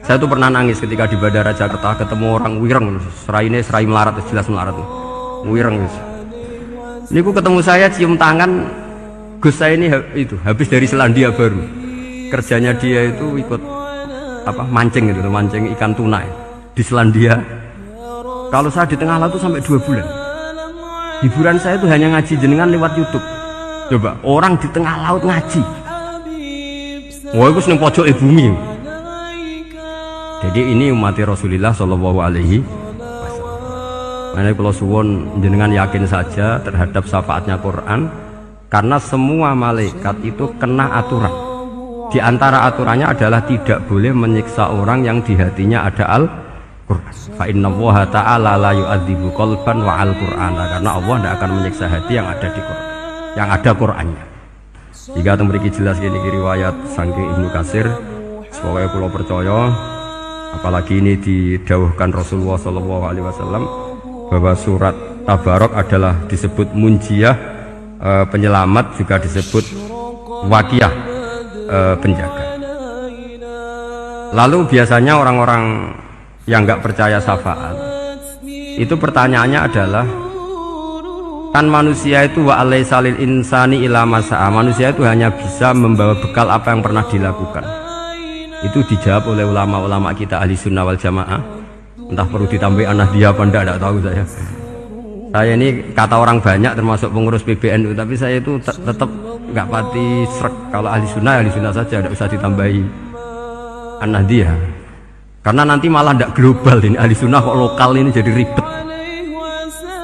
Saya tuh pernah nangis ketika di Bandara Jakarta ketemu orang wireng, serai melarat, jelas melarat, wireng. Ini ku ketemu saya cium tangan, Gus saya ini itu habis dari Selandia Baru, kerjanya dia itu ikut apa mancing gitu, mancing ikan tuna di Selandia. Kalau saya di tengah laut itu sampai 2 bulan. Hiburan saya itu hanya ngaji jenengan lewat YouTube. Coba orang di tengah laut ngaji. Wah, itu seneng pojok bumi. Jadi ini umat Rasulullah Shallallahu Alaihi Wasallam. Mana kalau suwon jenengan yakin saja terhadap syafaatnya Quran, karena semua malaikat itu kena aturan. Di antara aturannya adalah tidak boleh menyiksa orang yang di hatinya ada Al-Quran. Fa innallaha ta'ala la yu'adzibu qalban wa al-Qur'ana, karena Allah tidak akan menyiksa hati yang ada di Quran, yang ada Qurannya. Jika memiliki jelas ini riwayat saking Ibnu Katsir, sebagai pulau percaya. Apalagi ini didawuhkan Rasulullah SAW bahwa surat Tabarok adalah disebut munjiyah, penyelamat, juga disebut wakiyah, penjaga. Lalu biasanya orang-orang yang nggak percaya syafaat itu pertanyaannya adalah, kan manusia itu wa alaisalil insani ila masa'a, manusia itu hanya bisa membawa bekal apa yang pernah dilakukan. Itu dijawab oleh ulama-ulama kita ahli sunnah wal jamaah. Entah perlu ditambah anak dia apa enggak tahu saya. Saya ini kata orang banyak termasuk pengurus PBNU, tapi saya itu tetap nggak pati srek. Kalau ahli sunnah saja, tidak usah ditambahi anak dia, karena nanti malah tidak global. Ini ahli sunnah kok lokal ini jadi ribet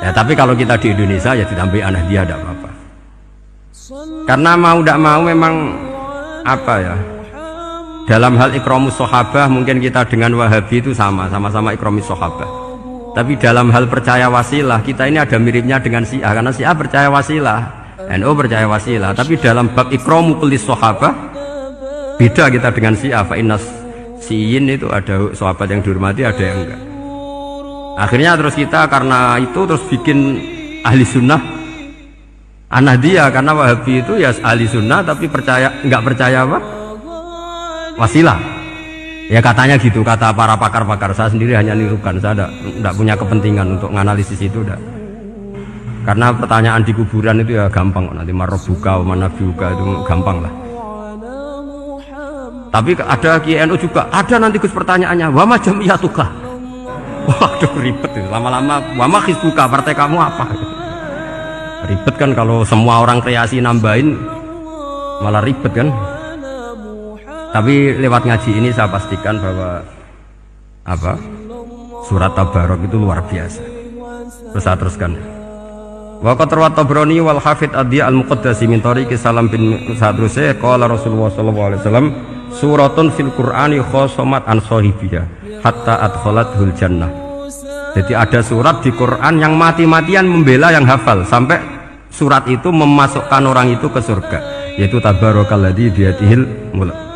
ya. Tapi kalau kita di Indonesia ya ditambahi anak dia tidak apa-apa, karena mau tidak mau memang apa ya, dalam hal ikramus sahabah mungkin kita dengan Wahabi itu sama-sama ikramus sahabah. Tapi dalam hal percaya wasilah kita ini ada miripnya dengan Syiah, karena Syiah percaya wasilah, NU percaya wasilah. Tapi dalam bab ikramu kulis sahabah beda kita dengan Syiah. Fa innas Syiin itu ada sahabat yang dihormati, ada yang enggak. Akhirnya terus kita karena itu terus bikin ahli sunnah Ahmadiyah, karena Wahabi itu ya ahli sunnah tapi enggak percaya apa? Wasilah. Ya katanya gitu, kata para pakar-pakar. Saya sendiri hanya nirukan, saya tidak punya kepentingan untuk menganalisis itu dah. Karena pertanyaan di kuburan itu ya gampang, nanti marobuka manabiuka itu gampang lah. Tapi ada KNU juga ada nanti Gus pertanyaannya, wama jamiyatuka. Waduh ribet itu, lama-lama wama hizbuka, partai kamu apa? Ribet kan kalau semua orang kreasi nambahin, malah ribet kan. Tapi lewat ngaji ini saya pastikan bahwa apa, surat Tabarok itu luar biasa. Terus saya teruskan. Wa qad rawat Tabrani wal Hafidz Adhi al-Muqaddasi min tariqi Salam bin Sadruse qala Rasulullah sallallahu alaihi wasallam suratun fil Qur'ani khosomat an sahibiha hatta adkhalathul jannah. Jadi ada surat di Quran yang mati-matian membela yang hafal sampai surat itu memasukkan orang itu ke surga, yaitu Tabarakalladzi biyadihil mulk.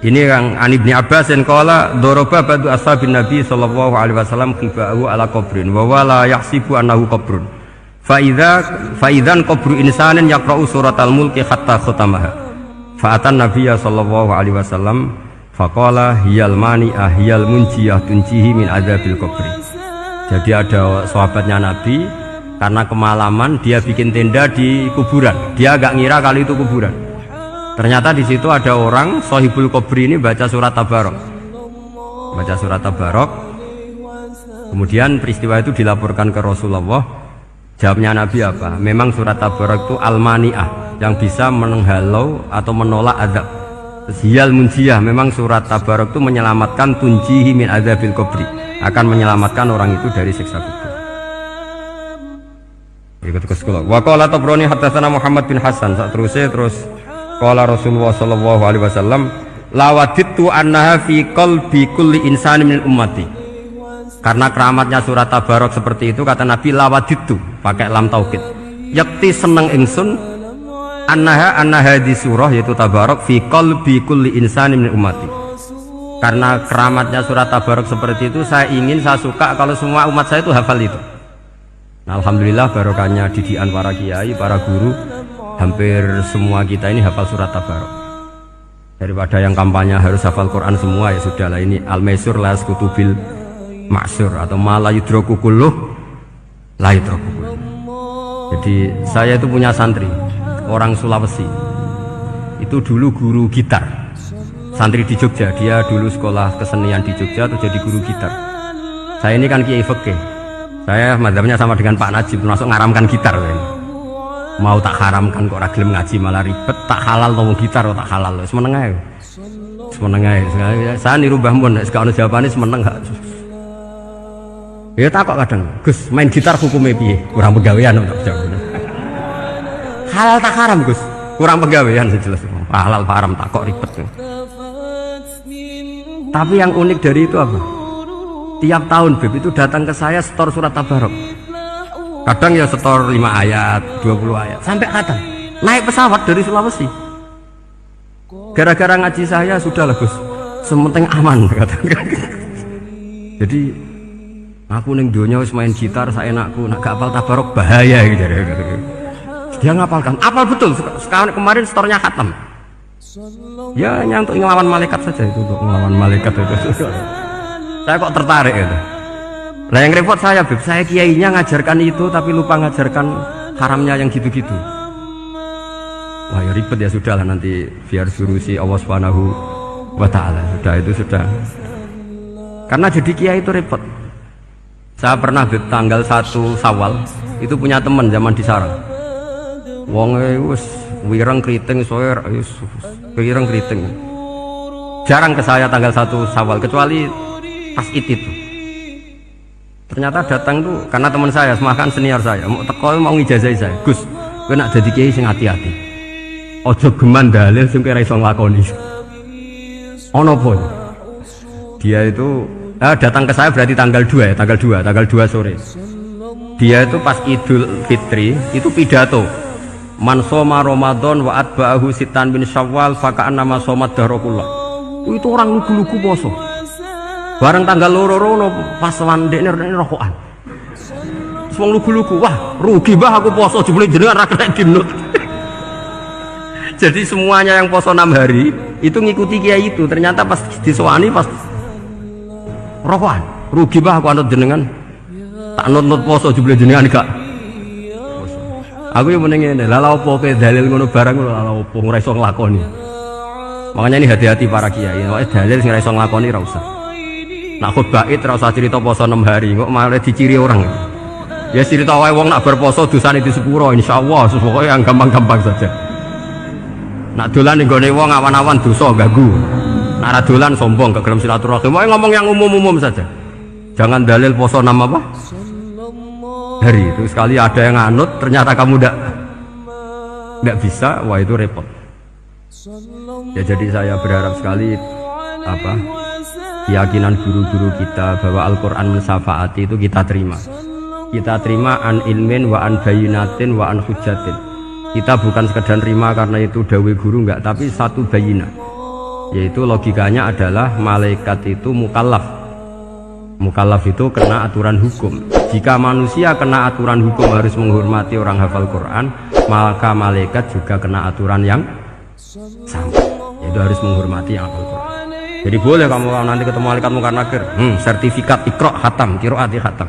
Ini yang An Ibni Abbas dan qala doroba ba'du ashabin Nabi sallallahu alaihi wasallam khiba'ahu ala qabrin wa wala yahsibu annahu qabrun fa idzan qabru insanin yaqra'u suratal mulki hatta khatamaha fa atan nabiyya sallallahu alaihi wasallam faqala hiyal mani'ah hiyal munjiyah tunjihi min adzabil qabri. Jadi ada sahabatnya Nabi, karena kemalaman dia bikin tenda di kuburan, dia agak ngira kali itu kuburan. Ternyata di situ ada orang Sohibul Qabri ini baca surat Tabarok, kemudian peristiwa itu dilaporkan ke Rasulullah. Jawabnya Nabi apa? Memang surat Tabarok itu al-mani'ah, yang bisa menghalau atau menolak azab. Hiyal munjiyah, memang surat Tabarok itu menyelamatkan tunjihi min adzabil qabri, akan menyelamatkan orang itu dari siksa kubur. Ikut ke sekolah. Wa qala Tabrani haddatsana Muhammad bin Hasan, terus qala Rasulullah sallallahu alaihi wasallam lawadittu annaha fi qalbi kulli insani min ummati. Karena keramatnya surat Tabarok seperti itu, kata Nabi lawadittu pakai lam taukid, yakti seneng ingsun annaha di surah yaitu Tabarok fi qalbi kulli insani min ummati. Karena keramatnya surat Tabarok seperti itu, saya suka kalau semua umat saya itu hafal itu. Nah, alhamdulillah barokahnya didikan para kiai, para guru, hampir semua kita ini hafal surat Tabarok. Daripada yang kampanye harus hafal Quran semua, ya sudahlah, ini al-maisur la yasqutu bil ma'sur, atau ma la yudraku kulluh la yudraku kulluh. Jadi saya itu punya santri orang Sulawesi, itu dulu guru gitar, santri di Jogja. Dia dulu sekolah kesenian di Jogja terus jadi guru gitar. Saya ini kan kiai fikih, saya madzhabnya sama dengan Pak Najib, termasuk ngaramkan gitar kan. Mau tak haramkan kok ora gelem ngaji malah ribet, tak halal to gitar kok tak halal. Wis meneng ae. Semeneng ae. Saya niru Mbah Mun, nek gak ono jawabane semeneng gak. Ya takok kadang, Gus, main gitar hukumnya piye? Kurang pegawean untuk jawab. Halal tak haram, Gus? Kurang pegawean jelas. Halal haram takok ribet. Tapi yang unik dari itu apa? Tiap tahun Beb itu datang ke saya setor surat Tabarok. Kadang ya setor 5 ayat, 20 ayat, sampai khatam. Naik pesawat dari Sulawesi. Gara-gara ngaji saya, sudahlah Gus, sementing aman katakan. Jadi aku ning donya wis main gitar saenakku, nak gak apal Tabarok bahaya gitu. Dia ngapalkan, apal betul. Sekarang kemarin setornya khatam. Ya hanya untuk ngelawan malaikat saja itu, untuk ngelawan malaikat itu. Saya kok tertarik gitu. Nah yang repot saya Beb, saya kiainya ngajarkan itu tapi lupa ngajarkan haramnya yang gitu-gitu. Wah ya ribet ya, sudahlah nanti biar surusi Allah Subhanahu wa ta'ala. Sudah itu sudah. Karena jadi kiai itu repot. Saya pernah Beb, tanggal 1 Syawal itu punya teman zaman di Sarang. Wonge wis wireng kriting soer, wireng kriting. Jarang ke saya tanggal 1 Syawal kecuali pas itu. Ternyata datang tuh karena teman saya, semakan senior saya, mau teko mau ngijazahi saya. Gus, kowe nak dadi kiai sing hati-hati. Aja geman dalil sing kowe ora iso nglakoni. Ono apa? Dia itu datang ke saya berarti tanggal 2 ya, tanggal 2 sore. Dia itu pas Idul Fitri itu pidato. Man shoma Ramadan wa atba'ahu sitan bin Syawal faka'annama shomat dahrakullah. Itu orang lugu-lugu poso. Bareng tanggal loro-loro pas wandekne rokokan. Wong lugu-lugu, wah rugi bah aku poso jebule jenengan ra kena dinut. Jadi semuanya yang poso 6 hari itu ngikuti kiai itu. Ternyata pas disowani pas rokokan, rugi bah aku anut jenengan. Tak nut poso jebule jenengan gak. Aku yang meneng ngene, lha opo kowe dalil ngono barang lho, lha opo ora iso nglakoni. Makanya ini hati-hati para kiai, nek dalil sing ora iso nglakoni ra usah. Nak khutbah id ora usah cerita poso 6 hari, kok malah diciri orang. Ya cerita wae wong nak berposo dosane di sepuro insyaallah, pokoke yang gampang-gampang saja. Nak dolan ning gone wong awan-awan dosa ganggu. Nak ra dolan sombong gak gelem silaturahim. Wae ngomong yang umum-umum saja. Jangan dalil poso 6 apa? Hari itu sekali ada yang anut ternyata kamu enggak bisa, wah itu repot. Ya jadi saya berharap sekali keyakinan guru-guru kita bahwa Al-Quran mensafaati itu kita terima an ilmin wa an bayinatin wa an hujatin. Kita bukan sekedar terima karena itu dawai guru, enggak, tapi satu bayinah, yaitu logikanya adalah malaikat itu mukallaf itu kena aturan hukum. Jika manusia kena aturan hukum harus menghormati orang hafal Quran, maka malaikat juga kena aturan yang sama, yaitu harus menghormati yang hafal Quran. Jadi boleh kamu nanti ketemu malaikat mungkar nakir, sertifikat Iqra khatam, qiraati khatam,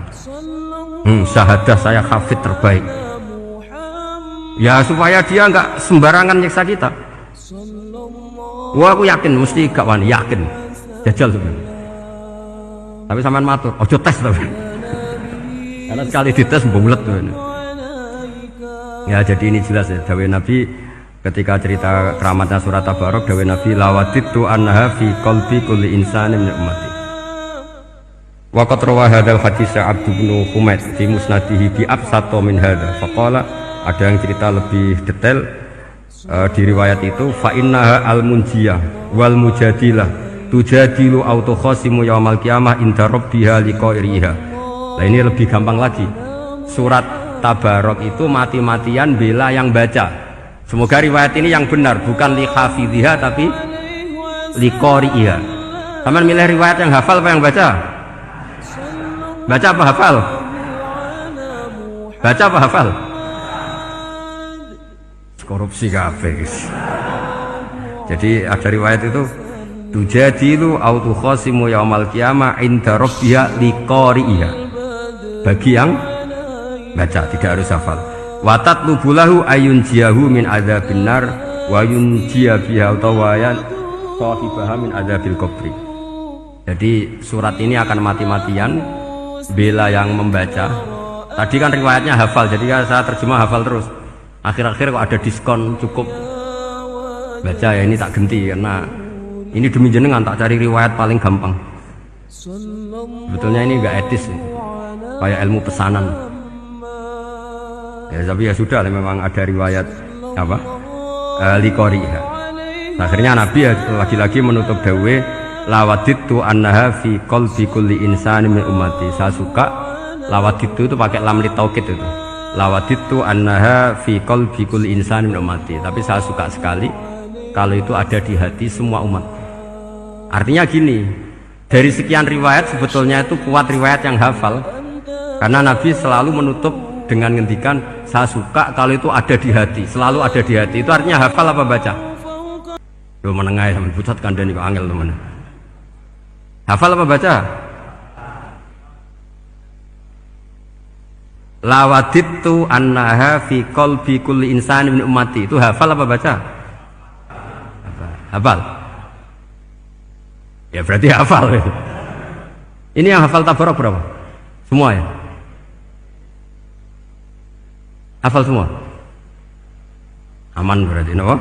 syahadah saya hafid terbaik. Ya supaya dia enggak sembarangan nyiksa kita. Wah aku yakin mesti gak wani, yakin jajal sebenarnya. Tapi sampean matur, ojo tes tapi. Karena sekali dites bulet tuh. Ya jadi ini jelas ya, dawuh Nabi ketika cerita keramatnya surat Tabarok, dawuh Nabi lawaditu annaha fi qalbi kulli insanin min ummati. Wa qad rawa hadzal hadits Abd bin Humaid fi musnadihi bi absata min hadza. Faqala, ada yang cerita lebih detail di riwayat itu, fa innaha al-munjiyah wal mujadilah tujadilu autokhosimu yaumal qiyamah inda rabbiha liqairiha. Nah ini lebih gampang lagi. Surat Tabarok itu mati-matian bela yang baca. Semoga riwayat ini yang benar, bukan li hafidhiha tapi li qari'iha. Taman milih riwayat yang hafal apa yang baca? Baca apa hafal? Baca apa hafal? Korupsi kabeh. Jadi ada riwayat itu tujadilu au tukhasimu yaumal qiyamah inda rabbiha liqari'iha. Bagi yang baca tidak harus hafal. Wa tatlubu lahu ayun jiyahu min adzabin nar wa yunjiya biha utawayan sahibaha min adzabil qabri. Jadi surat ini akan mati-matian bela yang membaca. Tadi kan riwayatnya hafal, jadi saya terjemah hafal terus. Akhir-akhir kok ada diskon cukup baca ya, ini tak ganti karena ini demi jenengan tak cari riwayat paling gampang. Sebetulnya ini enggak etis ya. Kayak ilmu pesanan. Ya tapi ya sudah, memang ada riwayat apa? Liqariha. Akhirnya Nabi ya lagi-lagi menutup dawe lawadittu annaha fi qalbi kulli insani min ummati. Saya suka lawadittu itu pakai lam li taukid itu. Lawadittu annaha fi qalbi kulli insani min ummati. Tapi saya suka sekali kalau itu ada di hati semua umat. Artinya gini, dari sekian riwayat sebetulnya itu kuat riwayat yang hafal. Karena Nabi selalu menutup dengan ngendikan saya suka kalau itu ada di hati, selalu ada di hati. Itu artinya hafal apa baca? Yo menengai sampe pucat kandhani kok angel temen. Hafal apa baca? Lawadittu annaha fi qalbi kulli insani min ummati. Itu hafal apa baca? Hafal. Ya berarti hafal. Ini yang hafal tabarok berapa? Semua ya? Hafal semua? Aman berarti, no?